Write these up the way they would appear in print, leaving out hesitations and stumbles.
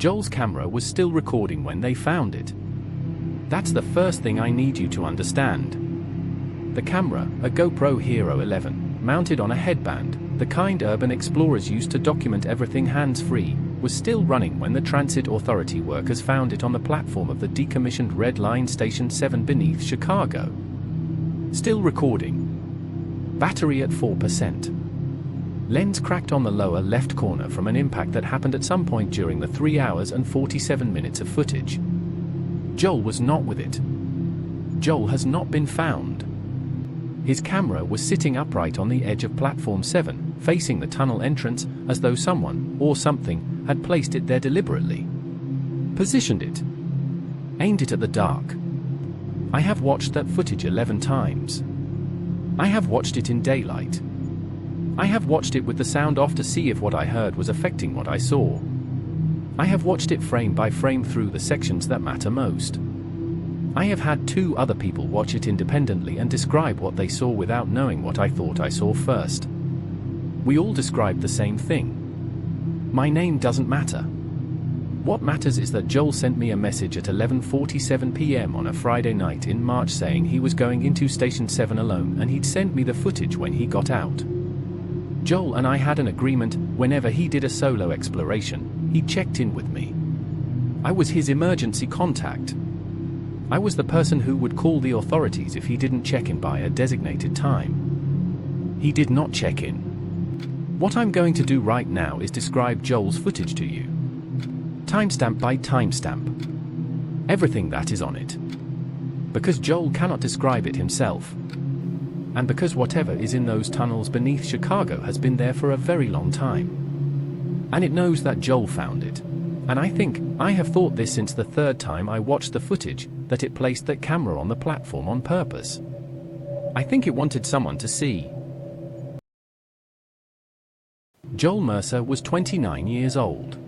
Joel's camera was still recording when they found it. That's the first thing I need you to understand. The camera, a GoPro Hero 11, mounted on a headband, the kind urban explorers used to document everything hands-free, was still running when the transit authority workers found it on the platform of the decommissioned Red Line Station 7 beneath Chicago. Still recording. Battery at 4%. Lens cracked on the lower left corner from an impact that happened at some point during the 3 hours and 47 minutes of footage. Joel was not with it. Joel has not been found. His camera was sitting upright on the edge of platform 7, facing the tunnel entrance, as though someone, or something, had placed it there deliberately. Positioned it. Aimed it at the dark. I have watched that footage 11 times. I have watched it in daylight. I have watched it with the sound off to see if what I heard was affecting what I saw. I have watched it frame by frame through the sections that matter most. I have had 2 other people watch it independently and describe what they saw without knowing what I thought I saw first. We all described the same thing. My name doesn't matter. What matters is that Joel sent me a message at 11:47 p.m. on a Friday night in March saying he was going into Station 7 alone and he'd send me the footage when he got out. Joel and I had an agreement, whenever he did a solo exploration, he checked in with me. I was his emergency contact. I was the person who would call the authorities if he didn't check in by a designated time. He did not check in. What I'm going to do right now is describe Joel's footage to you. Timestamp by timestamp. Everything that is on it. Because Joel cannot describe it himself. And because whatever is in those tunnels beneath Chicago has been there for a very long time. And it knows that Joel found it. And I have thought this since the 3rd time I watched the footage, that it placed that camera on the platform on purpose. I think it wanted someone to see. Joel Mercer was 29 years old.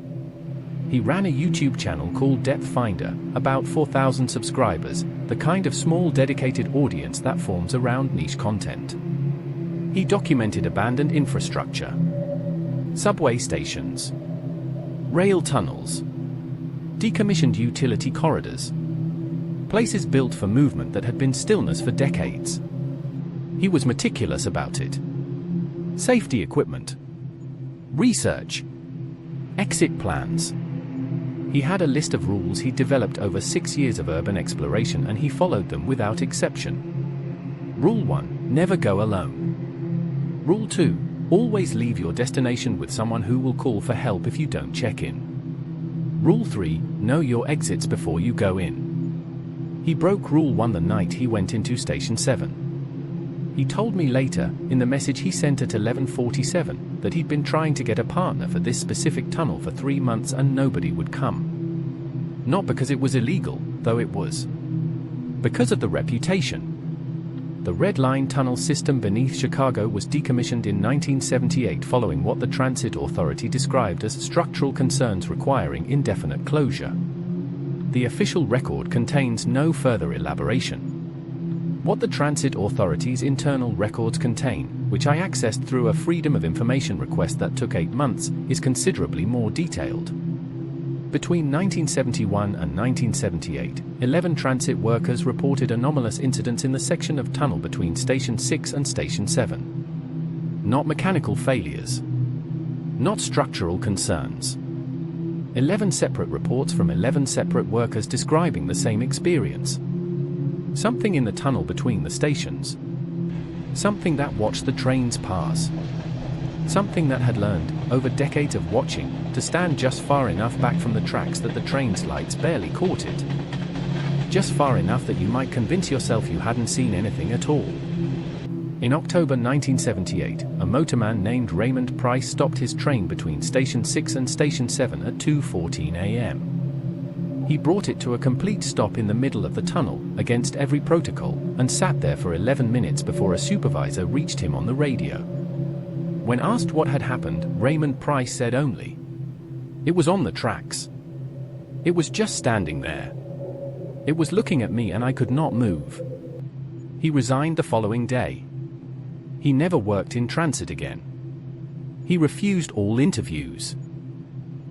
He ran a YouTube channel called Depth Finder, about 4,000 subscribers, the kind of small dedicated audience that forms around niche content. He documented abandoned infrastructure, subway stations, rail tunnels, decommissioned utility corridors, places built for movement that had been stillness for decades. He was meticulous about it. Safety equipment, research, exit plans. He had a list of rules he'd developed over 6 years of urban exploration and he followed them without exception. Rule 1, never go alone. Rule 2, always leave your destination with someone who will call for help if you don't check in. Rule 3, know your exits before you go in. He broke Rule 1 the night he went into Station 7. He told me later, in the message he sent at 11:47, that he'd been trying to get a partner for this specific tunnel for 3 months and nobody would come. Not because it was illegal, though it was. Because of the reputation. The Red Line tunnel system beneath Chicago was decommissioned in 1978 following what the Transit Authority described as structural concerns requiring indefinite closure. The official record contains no further elaboration. What the Transit Authority's internal records contain, which I accessed through a Freedom of Information request that took 8 months, is considerably more detailed. Between 1971 and 1978, 11 transit workers reported anomalous incidents in the section of tunnel between Station 6 and Station 7. Not mechanical failures. Not structural concerns. 11 separate reports from 11 separate workers describing the same experience. Something in the tunnel between the stations. Something that watched the trains pass. Something that had learned, over decades of watching, to stand just far enough back from the tracks that the train's lights barely caught it. Just far enough that you might convince yourself you hadn't seen anything at all. In October 1978, a motorman named Raymond Price stopped his train between Station 6 and Station 7 at 2:14 a.m. He brought it to a complete stop in the middle of the tunnel, against every protocol, and sat there for 11 minutes before a supervisor reached him on the radio. When asked what had happened, Raymond Price said only, "It was on the tracks. It was just standing there. It was looking at me and I could not move." He resigned the following day. He never worked in transit again. He refused all interviews.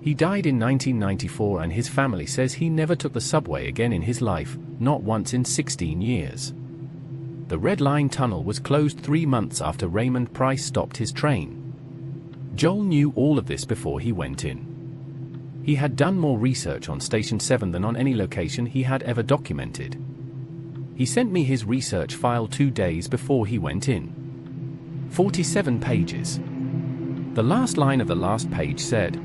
He died in 1994 and his family says he never took the subway again in his life, not once in 16 years. The Red Line tunnel was closed 3 months after Raymond Price stopped his train. Joel knew all of this before he went in. He had done more research on Station 7 than on any location he had ever documented. He sent me his research file 2 days before he went in. 47 pages. The last line of the last page said,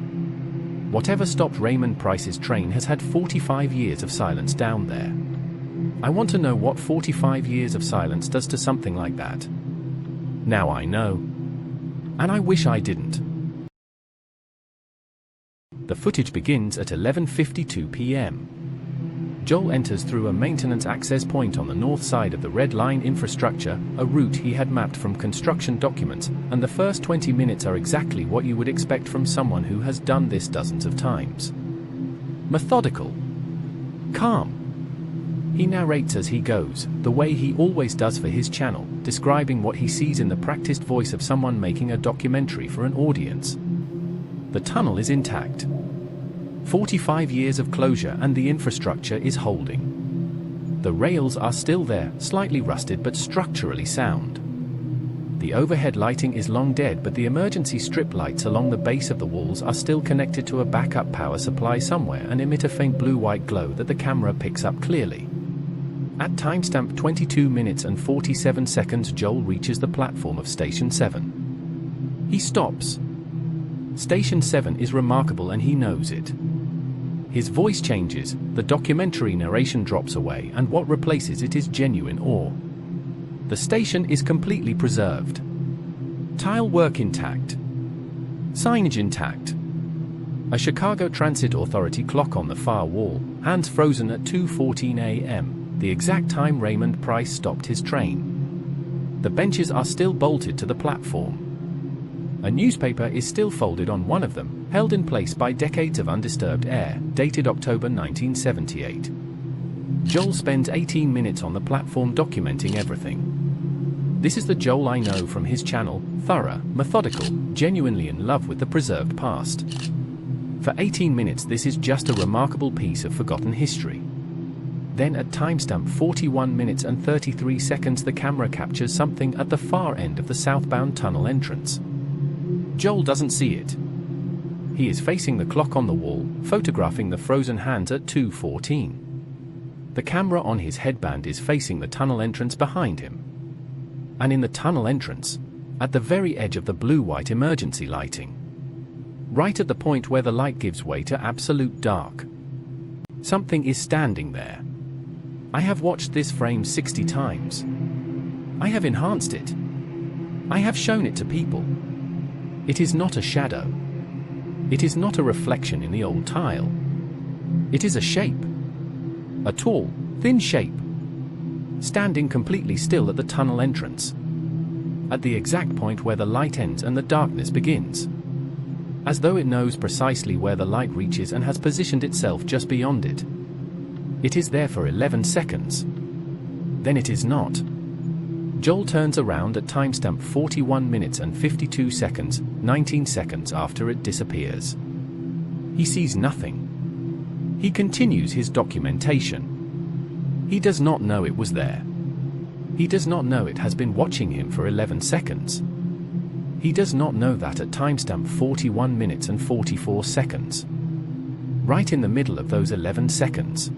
"Whatever stopped Raymond Price's train has had 45 years of silence down there. I want to know what 45 years of silence does to something like that. Now I know. And I wish I didn't." The footage begins at 11:52 p.m. Joel enters through a maintenance access point on the north side of the Red Line infrastructure, a route he had mapped from construction documents, and the first 20 minutes are exactly what you would expect from someone who has done this dozens of times. Methodical. Calm. He narrates as he goes, the way he always does for his channel, describing what he sees in the practiced voice of someone making a documentary for an audience. The tunnel is intact. 45 years of closure and the infrastructure is holding. The rails are still there, slightly rusted but structurally sound. The overhead lighting is long dead, but the emergency strip lights along the base of the walls are still connected to a backup power supply somewhere and emit a faint blue-white glow that the camera picks up clearly. At timestamp 22 minutes and 47 seconds, Joel reaches the platform of Station 7. He stops. Station 7 is remarkable and he knows it. His voice changes, the documentary narration drops away, and what replaces it is genuine awe. The station is completely preserved. Tile work intact. Signage intact. A Chicago Transit Authority clock on the far wall, hands frozen at 2:14 a.m., the exact time Raymond Price stopped his train. The benches are still bolted to the platform. A newspaper is still folded on one of them, held in place by decades of undisturbed air, dated October 1978. Joel spends 18 minutes on the platform documenting everything. This is the Joel I know from his channel, thorough, methodical, genuinely in love with the preserved past. For 18 minutes this is just a remarkable piece of forgotten history. Then at timestamp 41 minutes and 33 seconds the camera captures something at the far end of the southbound tunnel entrance. Joel doesn't see it. He is facing the clock on the wall, photographing the frozen hands at 2:14. The camera on his headband is facing the tunnel entrance behind him. And in the tunnel entrance, at the very edge of the blue-white emergency lighting, right at the point where the light gives way to absolute dark, something is standing there. I have watched this frame 60 times. I have enhanced it. I have shown it to people. It is not a shadow. It is not a reflection in the old tile. It is a shape. A tall, thin shape. Standing completely still at the tunnel entrance. At the exact point where the light ends and the darkness begins. As though it knows precisely where the light reaches and has positioned itself just beyond it. It is there for 11 seconds. Then it is not. Joel turns around at timestamp 41 minutes and 52 seconds, 19 seconds after it disappears. He sees nothing. He continues his documentation. He does not know it was there. He does not know it has been watching him for 11 seconds. He does not know that at timestamp 41 minutes and 44 seconds. Right in the middle of those 11 seconds.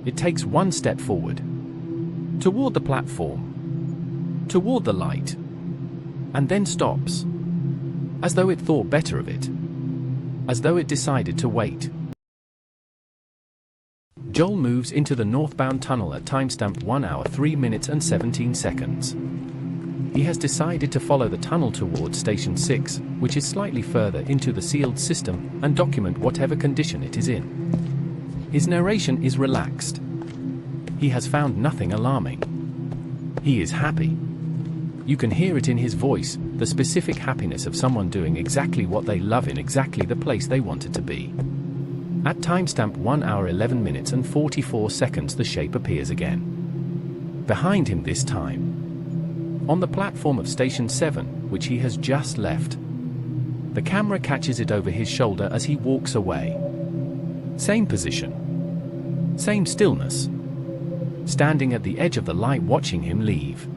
It takes one step forward. Toward the platform. Toward the light. And then stops. As though it thought better of it. As though it decided to wait. Joel moves into the northbound tunnel at timestamp 1 hour 3 minutes and 17 seconds. He has decided to follow the tunnel towards Station 6, which is slightly further into the sealed system, and document whatever condition it is in. His narration is relaxed. He has found nothing alarming. He is happy. You can hear it in his voice, the specific happiness of someone doing exactly what they love in exactly the place they wanted to be. At timestamp 1 hour 11 minutes and 44 seconds the shape appears again. Behind him this time. On the platform of Station 7, which he has just left. The camera catches it over his shoulder as he walks away. Same position. Same stillness. Standing at the edge of the light watching him leave.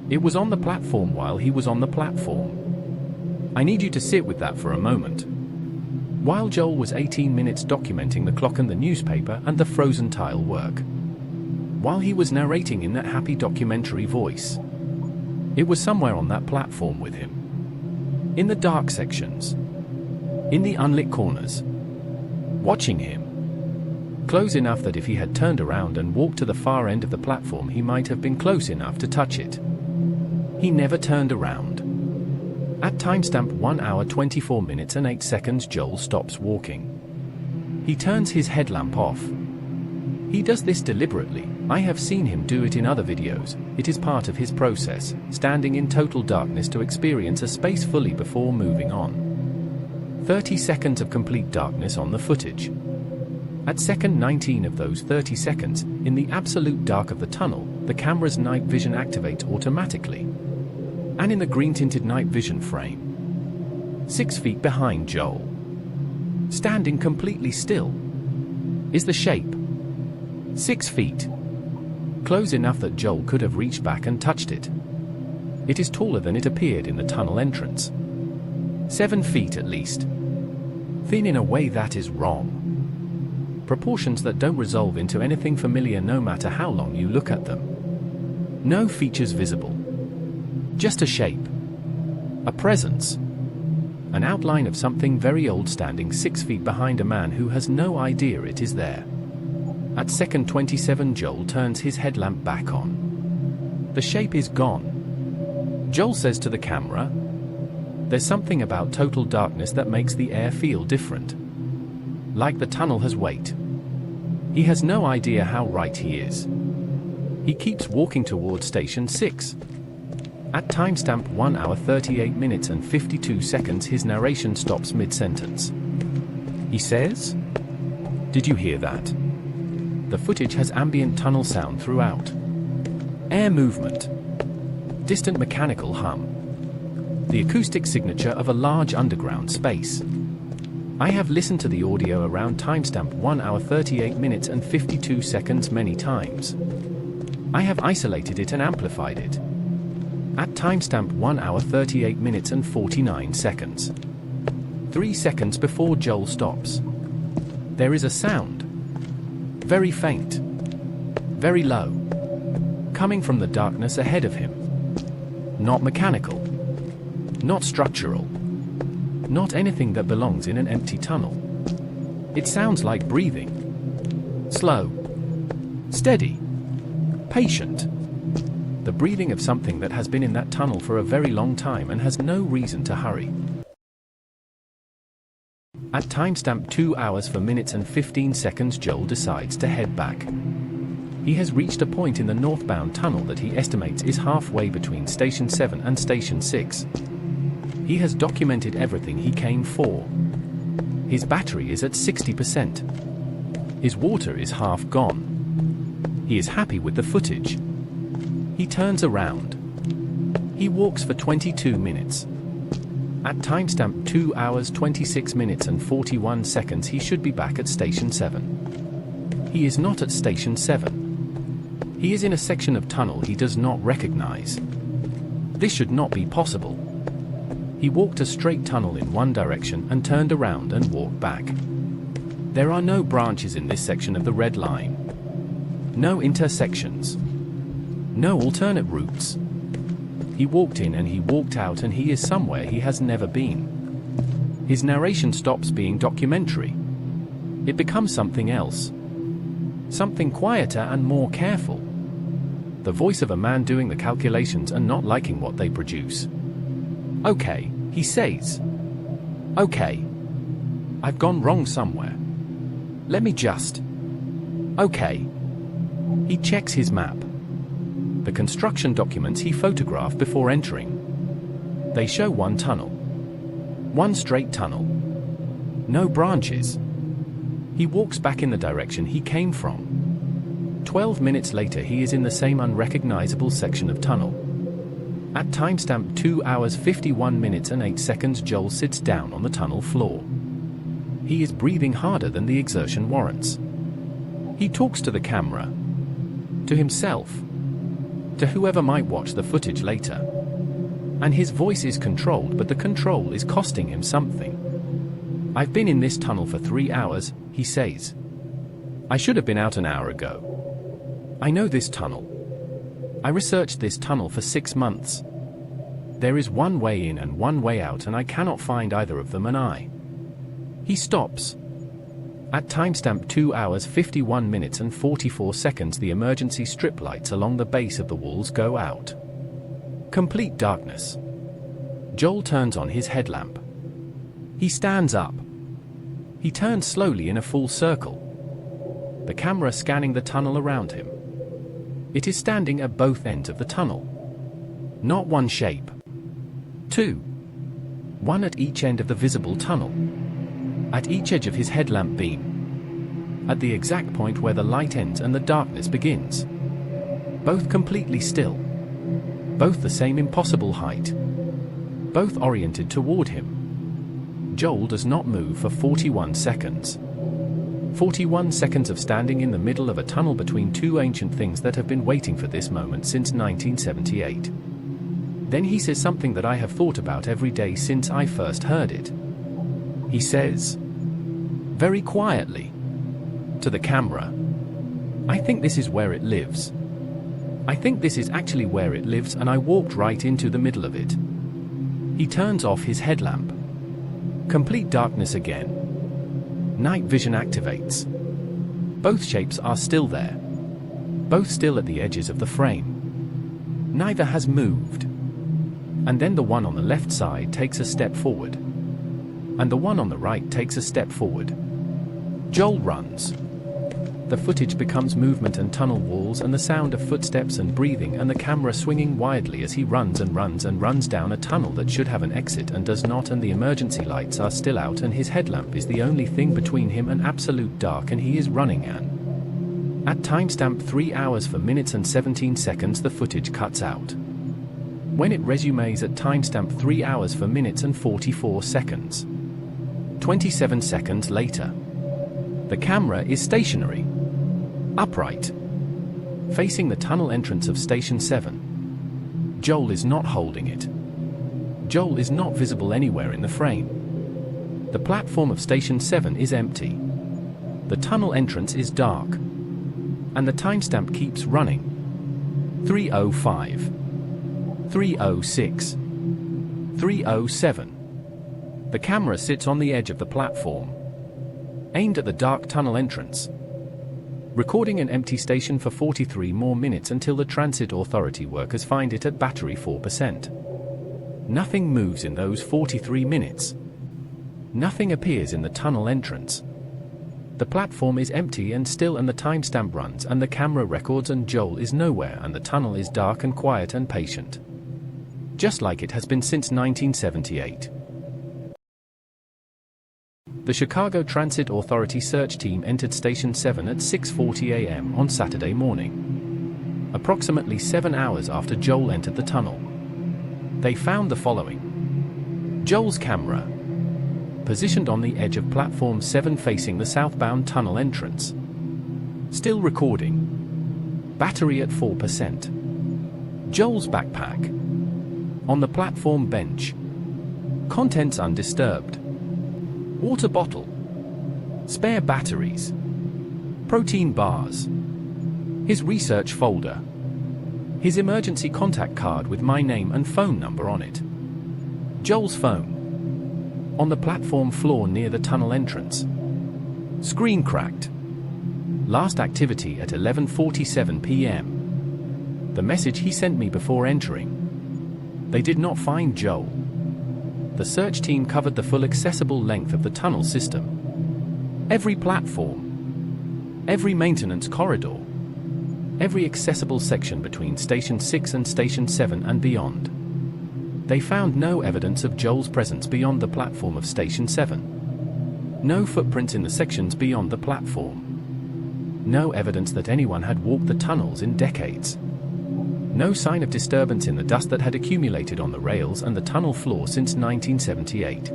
It was on the platform while he was on the platform. I need you to sit with that for a moment. While Joel was 18 minutes documenting the clock and the newspaper and the frozen tile work. While he was narrating in that happy documentary voice. It was somewhere on that platform with him. In the dark sections. In the unlit corners. Watching him. Close enough that if he had turned around and walked to the far end of the platform he might have been close enough to touch it. He never turned around. At timestamp 1 hour 24 minutes and 8 seconds Joel stops walking. He turns his headlamp off. He does this deliberately. I have seen him do it in other videos. It is part of his process, standing in total darkness to experience a space fully before moving on. 30 seconds of complete darkness on the footage. At second 19 of those 30 seconds, in the absolute dark of the tunnel, the camera's night vision activates automatically. And in the green-tinted night vision frame, 6 feet behind Joel, standing completely still, is the shape. 6 feet. Close enough that Joel could have reached back and touched it. It is taller than it appeared in the tunnel entrance. 7 feet at least. Thin in a way that is wrong. Proportions that don't resolve into anything familiar no matter how long you look at them. No features visible. Just a shape. A presence. An outline of something very old standing 6 feet behind a man who has no idea it is there. At second 27 Joel turns his headlamp back on. The shape is gone. Joel says to the camera, "There's something about total darkness that makes the air feel different. Like the tunnel has weight." He has no idea how right he is. He keeps walking towards Station 6. At timestamp 1 hour 38 minutes and 52 seconds his narration stops mid-sentence. He says, "Did you hear that?" The footage has ambient tunnel sound throughout. Air movement. Distant mechanical hum. The acoustic signature of a large underground space. I have listened to the audio around timestamp 1 hour 38 minutes and 52 seconds many times. I have isolated it and amplified it. At timestamp 1 hour 38 minutes and 49 seconds. 3 seconds before Joel stops. There is a sound. Very faint. Very low. Coming from the darkness ahead of him. Not mechanical. Not structural. Not anything that belongs in an empty tunnel. It sounds like breathing. Slow. Steady. Patient. The breathing of something that has been in that tunnel for a very long time and has no reason to hurry. At timestamp 2 hours 4 minutes and 15 seconds Joel decides to head back. He has reached a point in the northbound tunnel that he estimates is halfway between Station 7 and Station 6. He has documented everything he came for. His battery is at 60%. His water is half gone. He is happy with the footage. He turns around. He walks for 22 minutes. At timestamp 2 hours 26 minutes and 41 seconds he should be back at Station 7. He is not at Station 7. He is in a section of tunnel he does not recognize. This should not be possible. He walked a straight tunnel in one direction and turned around and walked back. There are no branches in this section of the red line. No intersections. No alternate routes. He walked in and he walked out and he is somewhere he has never been. His narration stops being documentary. It becomes something else. Something quieter and more careful. The voice of a man doing the calculations and not liking what they produce. "Okay," he says. "Okay. I've gone wrong somewhere. Let me just. Okay." He checks his map. The construction documents he photographed before entering. They show one tunnel. One straight tunnel. No branches. He walks back in the direction he came from. 12 minutes later he is in the same unrecognizable section of tunnel. At timestamp 2 hours 51 minutes and 8 seconds, Joel sits down on the tunnel floor. He is breathing harder than the exertion warrants. He talks to the camera, to himself, to whoever might watch the footage later. And his voice is controlled, but the control is costing him something. "I've been in this tunnel for 3 hours," he says. "I should have been out an hour ago. I know this tunnel. I researched this tunnel for 6 months. There is one way in and one way out, and I cannot find either of them, and I..." He stops. At timestamp 2 hours 51 minutes and 44 seconds, the emergency strip lights along the base of the walls go out. Complete darkness. Joel turns on his headlamp. He stands up. He turns slowly in a full circle, the camera scanning the tunnel around him. It is standing at both ends of the tunnel. Not one shape. Two. One at each end of the visible tunnel. At each edge of his headlamp beam. At the exact point where the light ends and the darkness begins. Both completely still. Both the same impossible height. Both oriented toward him. Joel does not move for 41 seconds. 41 seconds of standing in the middle of a tunnel between two ancient things that have been waiting for this moment since 1978. Then he says something that I have thought about every day since I first heard it. He says, very quietly, to the camera, "I think this is where it lives. I think this is actually where it lives," and I walked right into the middle of it. He turns off his headlamp. Complete darkness again. Night vision activates. Both shapes are still there. Both still at the edges of the frame. Neither has moved. And then the one on the left side takes a step forward. And the one on the right takes a step forward. Joel runs. The footage becomes movement and tunnel walls and the sound of footsteps and breathing and the camera swinging wildly as he runs and runs and runs down a tunnel that should have an exit and does not, and the emergency lights are still out and his headlamp is the only thing between him and absolute dark, and he is running at timestamp 3 hours 4 minutes and 17 seconds the footage cuts out. When it resumes at timestamp 3 hours 4 minutes and 44 seconds. 27 seconds later. The camera is stationary. Upright. Facing the tunnel entrance of Station 7. Joel is not holding it. Joel is not visible anywhere in the frame. The platform of Station 7 is empty. The tunnel entrance is dark. And the timestamp keeps running. 3:05. 3:06. 3:07. The camera sits on the edge of the platform, aimed at the dark tunnel entrance, recording an empty station for 43 more minutes until the transit authority workers find it at battery 4%. Nothing moves in those 43 minutes. Nothing appears in the tunnel entrance. The platform is empty and still, and the timestamp runs and the camera records, and Joel is nowhere, and the tunnel is dark and quiet and patient. Just like it has been since 1978. The Chicago Transit Authority search team entered Station 7 at 6:40 a.m. on Saturday morning, approximately 7 hours after Joel entered the tunnel. They found the following. Joel's camera, positioned on the edge of Platform 7 facing the southbound tunnel entrance. Still recording. Battery at 4%. Joel's backpack. On the platform bench. Contents undisturbed. Water bottle. Spare batteries. Protein bars. His research folder. His emergency contact card with my name and phone number on it. Joel's phone. On the platform floor near the tunnel entrance. Screen cracked. Last activity at 11:47 p.m. The message he sent me before entering. They did not find Joel. The search team covered the full accessible length of the tunnel system. Every platform. Every maintenance corridor. Every accessible section between Station 6 and Station 7 and beyond. They found no evidence of Joel's presence beyond the platform of Station 7. No footprints in the sections beyond the platform. No evidence that anyone had walked the tunnels in decades. No sign of disturbance in the dust that had accumulated on the rails and the tunnel floor since 1978.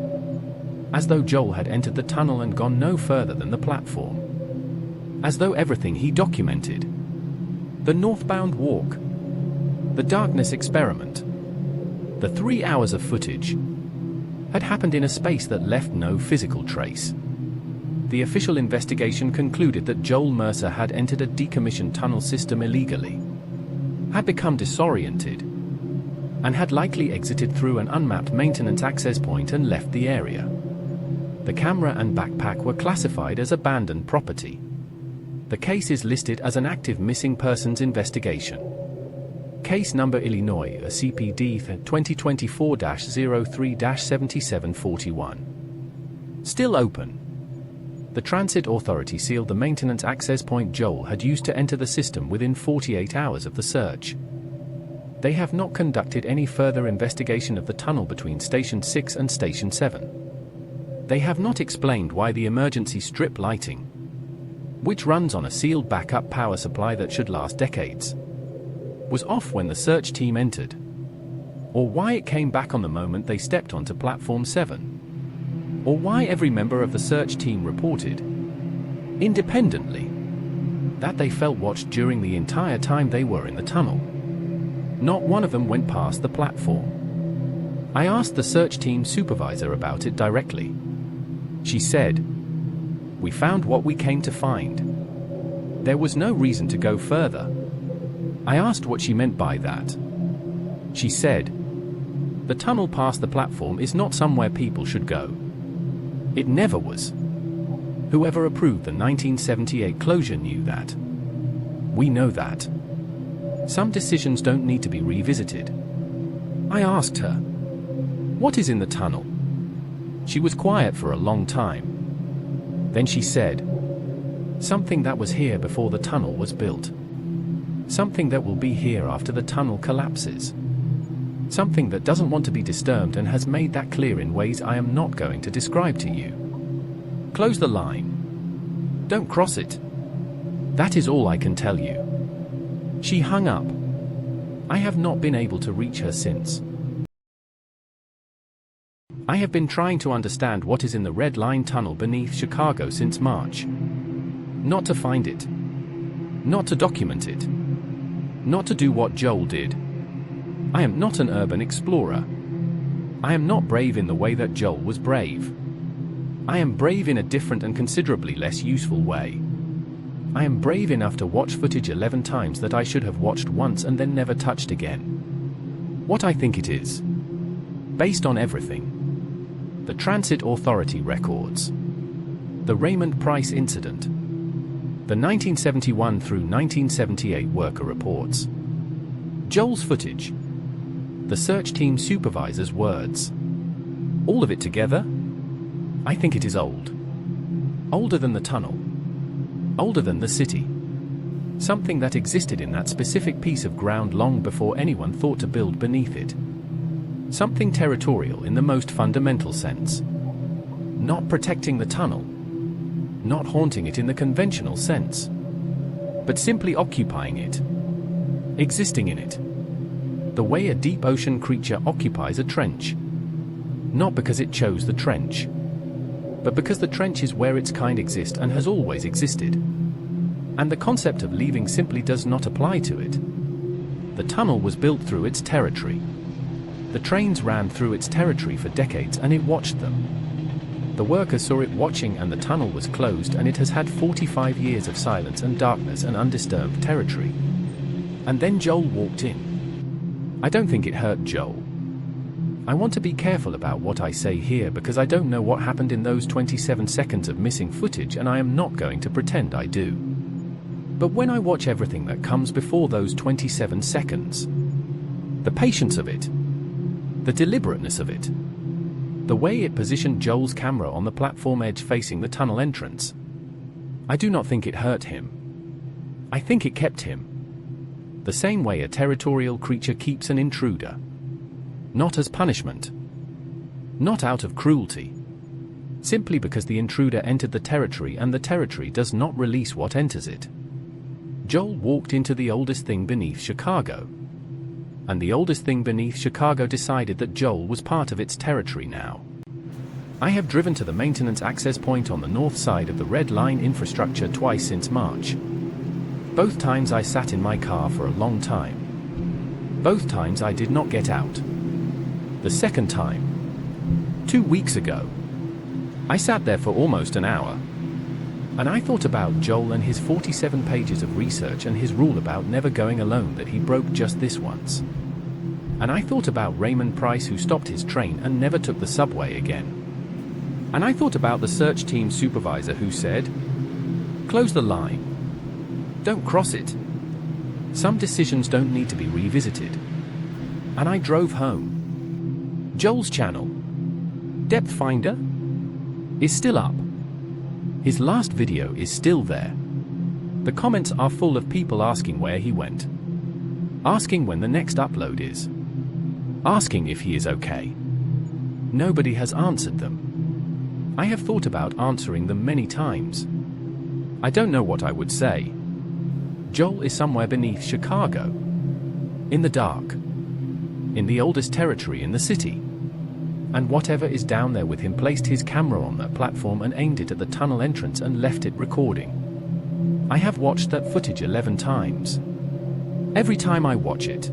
As though Joel had entered the tunnel and gone no further than the platform. As though everything he documented, the northbound walk, the darkness experiment, the 3 hours of footage, had happened in a space that left no physical trace. The official investigation concluded that Joel Mercer had entered a decommissioned tunnel system illegally, had become disoriented, and had likely exited through an unmapped maintenance access point and left the area. The camera and backpack were classified as abandoned property. The case is listed as an active missing persons investigation. Case number Illinois CPD 2024-03-7741. Still open. The Transit Authority sealed the maintenance access point Joel had used to enter the system within 48 hours of the search. They have not conducted any further investigation of the tunnel between Station 6 and Station 7. They have not explained why the emergency strip lighting, which runs on a sealed backup power supply that should last decades, was off when the search team entered, or why it came back on the moment they stepped onto Platform 7, or why every member of the search team reported, independently, that they felt watched during the entire time they were in the tunnel. Not one of them went past the platform. I asked the search team supervisor about it directly. She said, "We found what we came to find. There was no reason to go further." I asked what she meant by that. She said, "The tunnel past the platform is not somewhere people should go. It never was. Whoever approved the 1978 closure knew that. We know that. Some decisions don't need to be revisited." I asked her, "What is in the tunnel?" She was quiet for a long time. Then she said, "Something that was here before the tunnel was built. Something that will be here after the tunnel collapses. Something that doesn't want to be disturbed and has made that clear in ways I am not going to describe to you. Close the line. Don't cross it. That is all I can tell you." She hung up. I have not been able to reach her since. I have been trying to understand what is in the Red Line tunnel beneath Chicago since March. Not to find it. Not to document it. Not to do what Joel did. I am not an urban explorer. I am not brave in the way that Joel was brave. I am brave in a different and considerably less useful way. I am brave enough to watch footage 11 times that I should have watched once and then never touched again. What I think it is. Based on everything. The Transit Authority records. The Raymond Price incident. The 1971 through 1978 worker reports. Joel's footage. The search team supervisor's words. All of it together? I think it is old. Older than the tunnel. Older than the city. Something that existed in that specific piece of ground long before anyone thought to build beneath it. Something territorial in the most fundamental sense. Not protecting the tunnel. Not haunting it in the conventional sense. But simply occupying it. Existing in it. The way a deep ocean creature occupies a trench. Not because it chose the trench, but because the trench is where its kind exist and has always existed. And the concept of leaving simply does not apply to it. The tunnel was built through its territory. The trains ran through its territory for decades and it watched them. The workers saw it watching and the tunnel was closed and it has had 45 years of silence and darkness and undisturbed territory. And then Joel walked in. I don't think it hurt Joel. I want to be careful about what I say here because I don't know what happened in those 27 seconds of missing footage and I am not going to pretend I do. But when I watch everything that comes before those 27 seconds, the patience of it, the deliberateness of it, the way it positioned Joel's camera on the platform edge facing the tunnel entrance, I do not think it hurt him. I think it kept him. The same way a territorial creature keeps an intruder. Not as punishment. Not out of cruelty. Simply because the intruder entered the territory and the territory does not release what enters it. Joel walked into the oldest thing beneath Chicago. and the oldest thing beneath Chicago decided that Joel was part of its territory now. I have driven to the maintenance access point on the north side of the Red Line infrastructure twice since March. Both times I sat in my car for a long time. Both times I did not get out. The second time, 2 weeks ago, I sat there for almost an hour. And I thought about Joel and his 47 pages of research and his rule about never going alone that he broke just this once. And I thought about Raymond Price, who stopped his train and never took the subway again. And I thought about the search team supervisor who said, "Close the line. Don't cross it." Some decisions don't need to be revisited. And I drove home. Joel's channel, Depth Finder, is still up. His last video is still there. The comments are full of people asking where he went, asking when the next upload is, asking if he is okay. Nobody has answered them. I have thought about answering them many times. I don't know what I would say. Joel is somewhere beneath Chicago, in the dark, in the oldest territory in the city. And whatever is down there with him placed his camera on that platform and aimed it at the tunnel entrance and left it recording. I have watched that footage 11 times. Every time I watch it,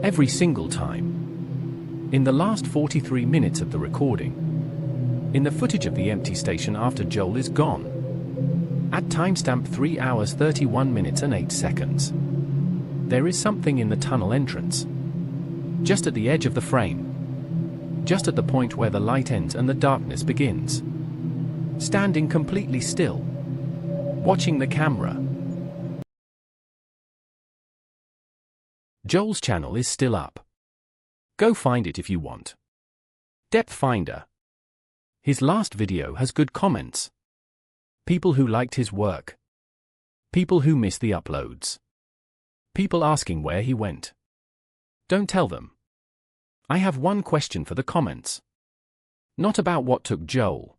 every single time. In the last 43 minutes of the recording, in the footage of the empty station after Joel is gone, at timestamp 3 hours 31 minutes and 8 seconds. There is something in the tunnel entrance, just at the edge of the frame, just at the point where the light ends and the darkness begins. Standing completely still, watching the camera. Joel's channel is still up. Go find it if you want. Depth Finder. His last video has good comments. People who liked his work. People who miss the uploads. People asking where he went. Don't tell them. I have one question for the comments. Not about what took Joel.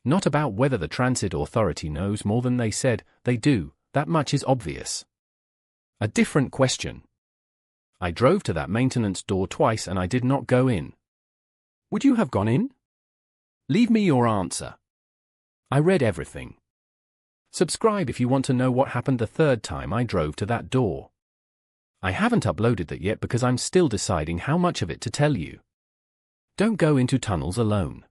Not about whether the transit authority knows more than they said they do, that much is obvious. A different question. I drove to that maintenance door twice and I did not go in. Would you have gone in? Leave me your answer. I read everything. Subscribe if you want to know what happened the third time I drove to that door. I haven't uploaded that yet because I'm still deciding how much of it to tell you. Don't go into tunnels alone.